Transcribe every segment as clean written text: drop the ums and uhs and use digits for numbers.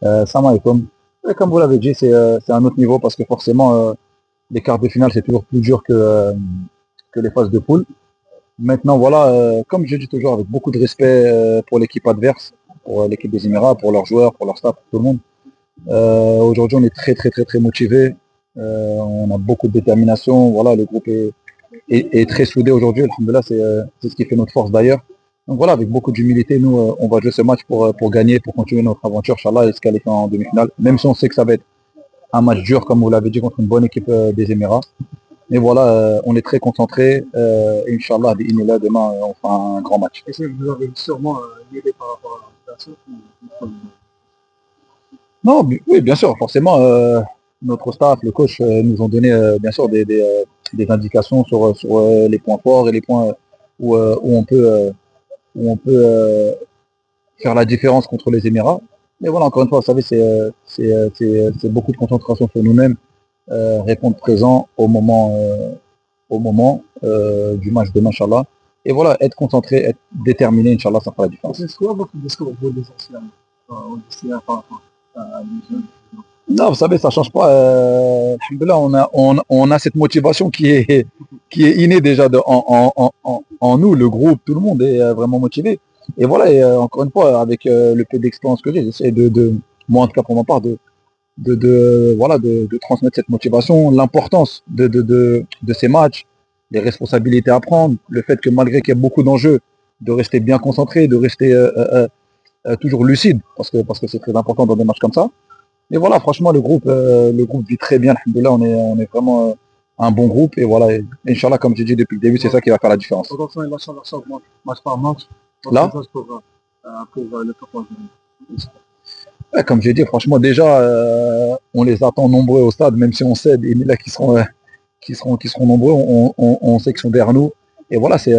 Salam alaikum. Et comme vous l'avez dit, c'est un autre niveau parce que forcément, les quarts de finale, c'est toujours plus dur que les phases de poule. Maintenant, voilà, comme je dis toujours, avec beaucoup de respect pour l'équipe adverse, pour l'équipe des Émirats, pour leurs joueurs, pour leur staff, pour tout le monde. Aujourd'hui, on est très, très, très, très motivé. On a beaucoup de détermination. Voilà, le groupe est très soudé aujourd'hui. Alhamdoulilah, c'est ce qui fait notre force d'ailleurs. Donc voilà, avec beaucoup d'humilité, nous, on va jouer ce match pour gagner, pour continuer notre aventure, Inch'Allah, et se qualifier en demi-finale. Même si on sait que ça va être un match dur, comme vous l'avez dit, contre une bonne équipe des Émirats. Mais voilà, on est très concentré. Et Inch'Allah, demain, on fera un grand match. Et vous avez sûrement une idée par rapport à la situation. Non, oui, bien sûr, forcément, notre staff, le coach, nous ont donné bien sûr des indications sur les points forts et les points où on peut faire la différence contre les Émirats. Mais voilà, encore une fois, vous savez, c'est beaucoup de concentration sur nous-mêmes, répondre présent au moment du match demain, Inch'Allah. Et voilà, être concentré, être déterminé, Inch'Allah, ça fera la différence. C'est quoi votre discours pour les anciens, aux lycéens par rapport à les jeunes? Non, vous savez, ça change pas. Alhamdoulilah, on a cette motivation qui est innée déjà en nous, le groupe, tout le monde est vraiment motivé. Et voilà, et, encore une fois, avec le peu d'expérience que j'ai, j'essaie moi en tout cas pour ma part, voilà, de transmettre cette motivation, l'importance de ces matchs, les responsabilités à prendre, le fait que malgré qu'il y a beaucoup d'enjeux, de rester bien concentré, de rester toujours lucide, parce que c'est très important dans des matchs comme ça. Et voilà, franchement, le groupe vit très bien. Alhamdoulilah, on est vraiment un bon groupe. Et voilà, et Inch'Allah, comme j'ai dit depuis le début, c'est ça qui va faire la différence. Attention, il lâche match par match. Là, Pour le top 1. ouais, comme j'ai dit, franchement, déjà, on les attend nombreux au stade, même si on sait des là qui seront nombreux, on sait qu'ils sont derrière nous. Et voilà, c'est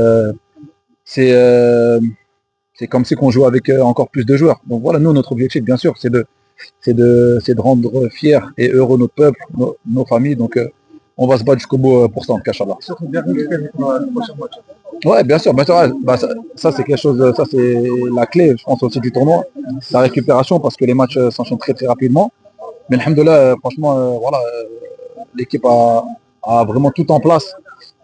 c'est comme si on jouait avec encore plus de joueurs. Donc voilà, nous, notre objectif, bien sûr, c'est de rendre fiers et heureux notre peuple, nos familles. Donc, on va se battre jusqu'au bout pour ça, en tout cas, Inch'Allah. Surtout bien récupérer pour le prochain match. Ouais, bien sûr, ouais, bah, ça c'est quelque chose, ça c'est la clé, je pense aussi du tournoi, la récupération parce que les matchs s'enchaînent très très rapidement. Mais alhamdoulilah, franchement, voilà, l'équipe a vraiment tout en place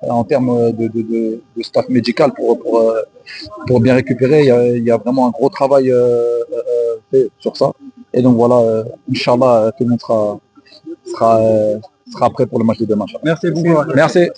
en termes de staff médical pour bien récupérer. Il y a vraiment un gros travail fait sur ça. Et donc voilà, Inch'Allah, tout le monde sera prêt pour le match de demain. Merci beaucoup. Merci.